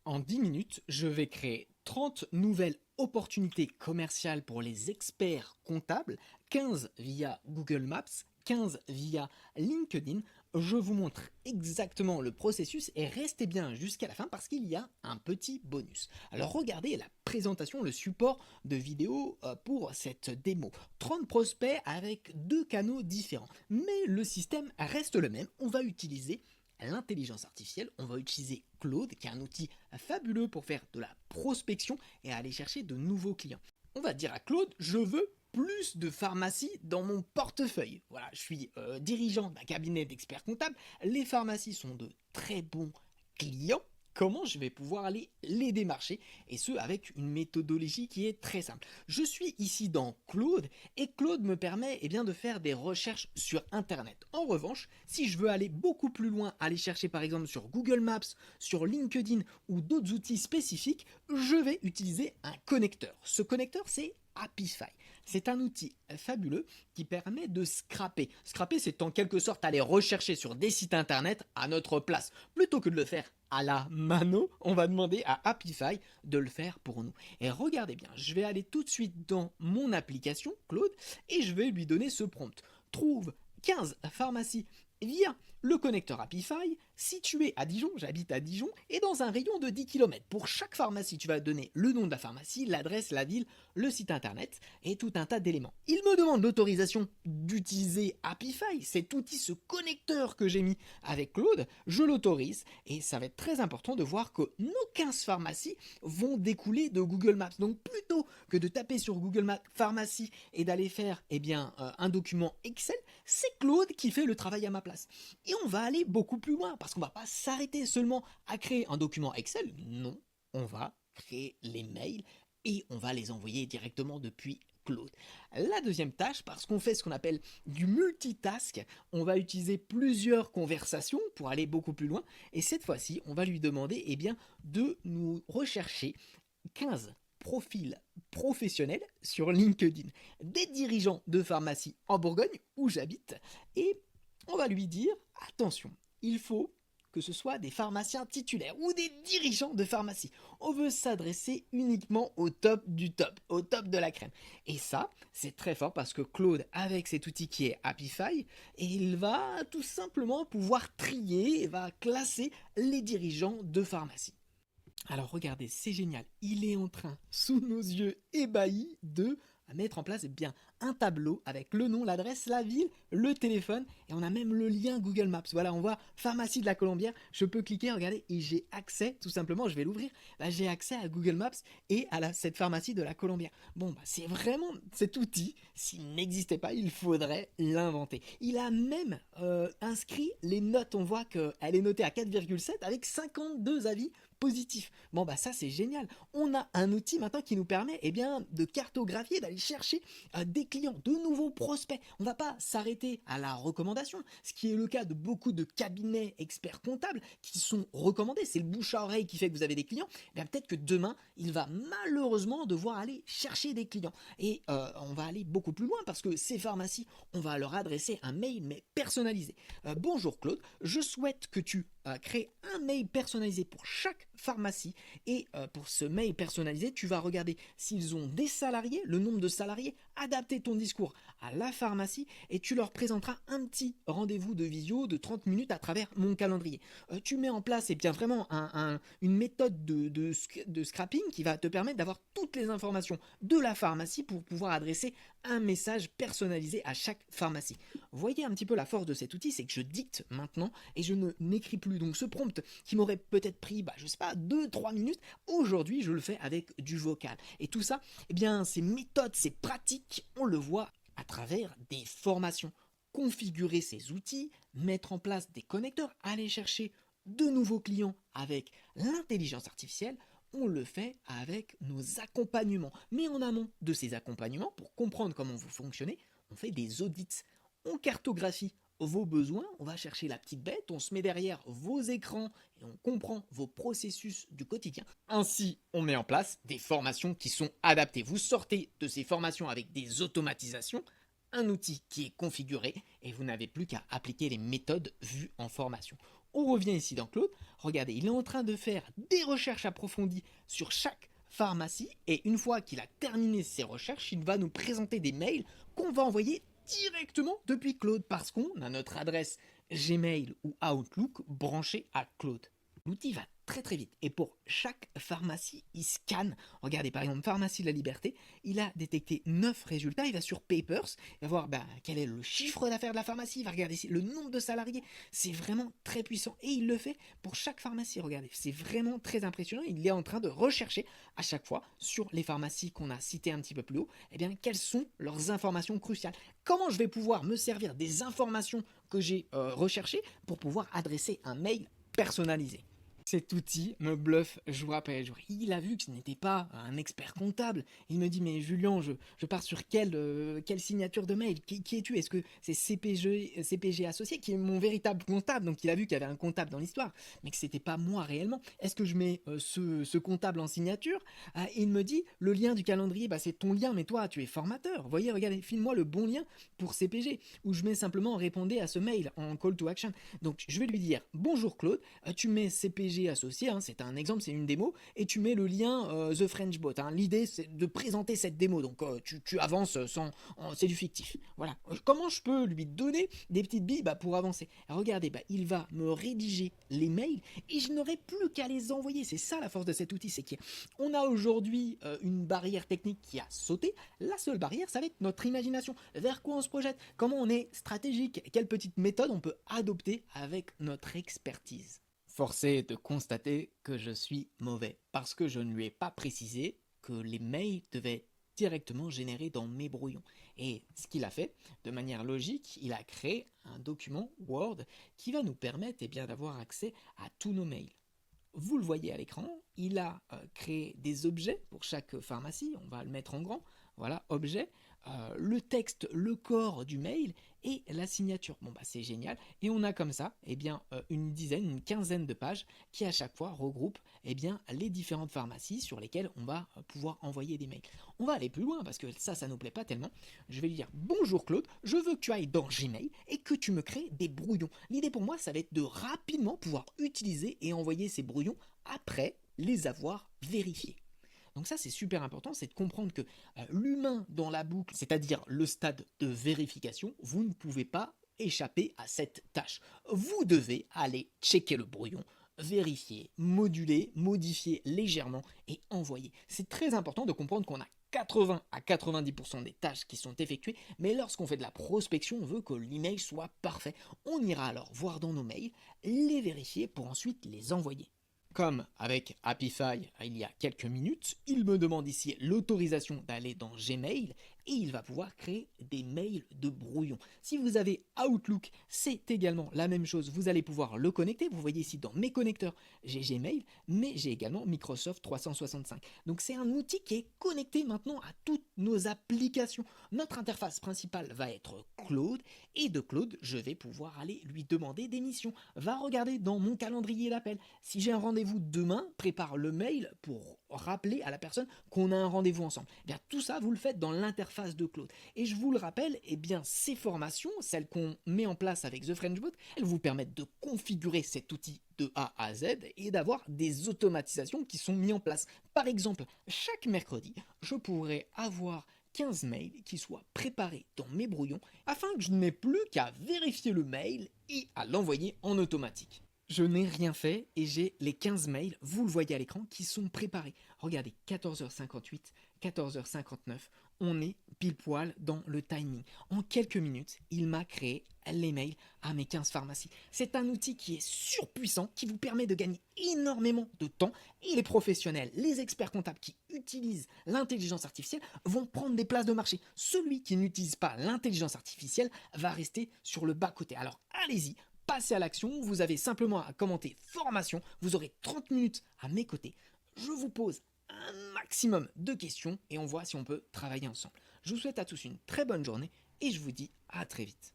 En 10 minutes, je vais créer 30 nouvelles opportunités commerciales pour les experts comptables, 15 via Google Maps, 15 via LinkedIn. Je vous montre exactement le processus et restez bien jusqu'à la fin parce qu'il y a un petit bonus. Alors regardez la présentation, le support de vidéo pour cette démo. 30 prospects avec deux canaux différents. Mais le système reste le même. On va utiliser l'intelligence artificielle, on va utiliser Claude, qui est un outil fabuleux pour faire de la prospection et aller chercher de nouveaux clients. On va dire à Claude, je veux plus de pharmacies dans mon portefeuille. Voilà, je suis dirigeant d'un cabinet d'experts comptables. Les pharmacies sont de très bons clients. Comment je vais pouvoir aller les démarcher, et ce avec une méthodologie qui est très simple. Je suis ici dans Claude et Claude me permet de faire des recherches sur internet. En revanche, si je veux aller beaucoup plus loin, aller chercher par exemple sur Google Maps, sur LinkedIn ou d'autres outils spécifiques, je vais utiliser un connecteur. Ce connecteur, c'est Apify. C'est un outil fabuleux qui permet de scraper. Scraper, c'est en quelque sorte aller rechercher sur des sites internet à notre place. Plutôt que de le faire à la mano, on va demander à Apify de le faire pour nous. Et regardez bien, je vais aller tout de suite dans mon application, Claude, et je vais lui donner ce prompt. Trouve 15 pharmacies via le connecteur Apify situé à Dijon, j'habite à Dijon, et dans un rayon de 10 km. Pour chaque pharmacie, tu vas donner le nom de la pharmacie, l'adresse, la ville, le site internet et tout un tas d'éléments. Il me demande l'autorisation d'utiliser Apify, cet outil, ce connecteur que j'ai mis avec Claude, je l'autorise et ça va être très important de voir que nos 15 pharmacies vont découler de Google Maps. Donc plutôt que de taper sur Google Maps pharmacie et d'aller faire un document Excel, c'est Claude qui fait le travail à ma place. Et on va aller beaucoup plus loin parce qu'on ne va pas s'arrêter seulement à créer un document Excel. Non, on va créer les mails et on va les envoyer directement depuis Claude. La deuxième tâche, parce qu'on fait ce qu'on appelle du multitask, on va utiliser plusieurs conversations pour aller beaucoup plus loin. Et cette fois-ci, on va lui demander de nous rechercher 15 profils professionnels sur LinkedIn, des dirigeants de pharmacie en Bourgogne où j'habite, et on va lui dire attention, il faut que ce soit des pharmaciens titulaires ou des dirigeants de pharmacie. On veut s'adresser uniquement au top du top, au top de la crème. Et ça, c'est très fort parce que Claude, avec cet outil qui est Apify, il va tout simplement pouvoir trier et va classer les dirigeants de pharmacie. Alors regardez, c'est génial, il est en train, sous nos yeux ébahis, de mettre en place un tableau avec le nom, l'adresse, la ville, le téléphone, et on a même le lien Google Maps. Voilà, on voit pharmacie de la Colombière, je peux cliquer, regardez, et j'ai accès, tout simplement, je vais l'ouvrir, j'ai accès à Google Maps et à cette pharmacie de la Colombière. Bon, c'est vraiment cet outil, s'il n'existait pas, il faudrait l'inventer. Il a même inscrit les notes, on voit qu'elle est notée à 4,7 avec 52 avis positif. Bon ça c'est génial. On a un outil maintenant qui nous permet de cartographier, d'aller chercher des clients, de nouveaux prospects. On ne va pas s'arrêter à la recommandation, ce qui est le cas de beaucoup de cabinets experts comptables qui sont recommandés. C'est le bouche à oreille qui fait que vous avez des clients. Peut-être que demain, il va malheureusement devoir aller chercher des clients. Et on va aller beaucoup plus loin parce que ces pharmacies, on va leur adresser un mail mais personnalisé. Bonjour Claude, je souhaite que tu crées un mail personnalisé pour chaque pharmacie et pour ce mail personnalisé, tu vas regarder s'ils ont des salariés, le nombre de salariés, adapter ton discours à la pharmacie et tu leur présenteras un petit rendez-vous de visio de 30 minutes à travers mon calendrier. Tu mets en place vraiment une méthode de scrapping qui va te permettre d'avoir toutes les informations de la pharmacie pour pouvoir adresser un message personnalisé à chaque pharmacie. Voyez un petit peu la force de cet outil, c'est que je dicte maintenant et je n'écris plus. Donc ce prompt qui m'aurait peut-être pris, 2-3 minutes, aujourd'hui je le fais avec du vocal. Et tout ça, ces méthodes, ces pratiques, on le voit à travers des formations. Configurer ces outils, mettre en place des connecteurs, aller chercher de nouveaux clients avec l'intelligence artificielle, on le fait avec nos accompagnements. Mais en amont de ces accompagnements, pour comprendre comment vous fonctionnez, on fait des audits. On cartographie vos besoins, on va chercher la petite bête, on se met derrière vos écrans et on comprend vos processus du quotidien. Ainsi, on met en place des formations qui sont adaptées. Vous sortez de ces formations avec des automatisations, un outil qui est configuré et vous n'avez plus qu'à appliquer les méthodes vues en formation. On revient ici dans Claude. Regardez, il est en train de faire des recherches approfondies sur chaque pharmacie et une fois qu'il a terminé ses recherches, il va nous présenter des mails qu'on va envoyer directement depuis Claude parce qu'on a notre adresse Gmail ou Outlook branchée à Claude. L'outil va très très vite et pour chaque pharmacie, il scanne. Regardez par exemple Pharmacie de la Liberté, il a détecté 9 résultats, il va sur Papers, il va voir quel est le chiffre d'affaires de la pharmacie, il va regarder le nombre de salariés, c'est vraiment très puissant et il le fait pour chaque pharmacie, regardez, c'est vraiment très impressionnant, il est en train de rechercher à chaque fois sur les pharmacies qu'on a citées un petit peu plus haut, eh bien quelles sont leurs informations cruciales. Comment je vais pouvoir me servir des informations que j'ai recherchées pour pouvoir adresser un mail personnalisé. Cet outil me bluffe jour après jour. Il a vu que ce n'était pas un expert comptable. Il me dit mais Julien, je pars sur quelle signature de mail? Qui es-tu? Est-ce que c'est CPG associé qui est mon véritable comptable? Donc il a vu qu'il y avait un comptable dans l'histoire, mais que c'était pas moi réellement. Est-ce que je mets ce comptable en signature? Il me dit le lien du calendrier, c'est ton lien, mais toi tu es formateur. Vous voyez, regardez, file-moi le bon lien pour CPG. Ou je mets simplement répondez à ce mail en call to action. Donc je vais lui dire bonjour Claude, tu mets CPG associé, c'est un exemple, c'est une démo, et tu mets le lien The French Bot. L'idée c'est de présenter cette démo, donc tu avances c'est du fictif. Voilà. Comment je peux lui donner des petites billes pour avancer? Regardez, il va me rédiger les mails et je n'aurai plus qu'à les envoyer. C'est ça la force de cet outil, c'est qu'on a aujourd'hui une barrière technique qui a sauté. La seule barrière, ça va être notre imagination. Vers quoi on se projette? Comment on est stratégique? Quelle petite méthode on peut adopter avec notre expertise? Forcé est de constater que je suis mauvais, parce que je ne lui ai pas précisé que les mails devaient être directement générés dans mes brouillons. Et ce qu'il a fait, de manière logique, il a créé un document Word qui va nous permettre d'avoir accès à tous nos mails. Vous le voyez à l'écran, il a créé des objets pour chaque pharmacie, on va le mettre en grand, voilà, objet, le texte, le corps du mail et la signature. C'est génial. Et on a comme ça une dizaine, une quinzaine de pages qui à chaque fois regroupent les différentes pharmacies sur lesquelles on va pouvoir envoyer des mails. On va aller plus loin parce que ça nous plaît pas tellement. Je vais lui dire bonjour Claude, je veux que tu ailles dans Gmail et que tu me crées des brouillons. L'idée pour moi, ça va être de rapidement pouvoir utiliser et envoyer ces brouillons après les avoir vérifiés. Donc ça c'est super important, c'est de comprendre que l'humain dans la boucle, c'est-à-dire le stade de vérification, vous ne pouvez pas échapper à cette tâche. Vous devez aller checker le brouillon, vérifier, moduler, modifier légèrement et envoyer. C'est très important de comprendre qu'on a 80 à 90% des tâches qui sont effectuées, mais lorsqu'on fait de la prospection, on veut que l'email soit parfait. On ira alors voir dans nos mails, les vérifier pour ensuite les envoyer. Comme avec Happify il y a quelques minutes, il me demande ici l'autorisation d'aller dans Gmail et il va pouvoir créer des mails de brouillon. Si vous avez Outlook, c'est également la même chose. Vous allez pouvoir le connecter. Vous voyez ici dans mes connecteurs, j'ai Gmail, mais j'ai également Microsoft 365. Donc c'est un outil qui est connecté maintenant à toutes nos applications. Notre interface principale va être Claude et de Claude, je vais pouvoir aller lui demander des missions. Va regarder dans mon calendrier d'appel. Si j'ai un rendez-vous demain, prépare le mail pour rappeler à la personne qu'on a un rendez-vous ensemble. Tout ça, vous le faites dans l'interface de Claude. Et je vous le rappelle, ces formations, celles qu'on met en place avec The French Bot, elles vous permettent de configurer cet outil de A à Z et d'avoir des automatisations qui sont mises en place. Par exemple, chaque mercredi, je pourrais avoir 15 mails qui soient préparés dans mes brouillons afin que je n'ai plus qu'à vérifier le mail et à l'envoyer en automatique. Je n'ai rien fait et j'ai les 15 mails, vous le voyez à l'écran, qui sont préparés. Regardez, 14h58, 14h59, on est pile poil dans le timing. En quelques minutes, il m'a créé les mails à mes 15 pharmacies. C'est un outil qui est surpuissant, qui vous permet de gagner énormément de temps et les professionnels, les experts comptables qui utilisent l'intelligence artificielle vont prendre des places de marché. Celui qui n'utilise pas l'intelligence artificielle va rester sur le bas-côté. Alors allez-y, passez à l'action, vous avez simplement à commenter formation, vous aurez 30 minutes à mes côtés. Je vous pose un maximum de questions et on voit si on peut travailler ensemble. Je vous souhaite à tous une très bonne journée et je vous dis à très vite.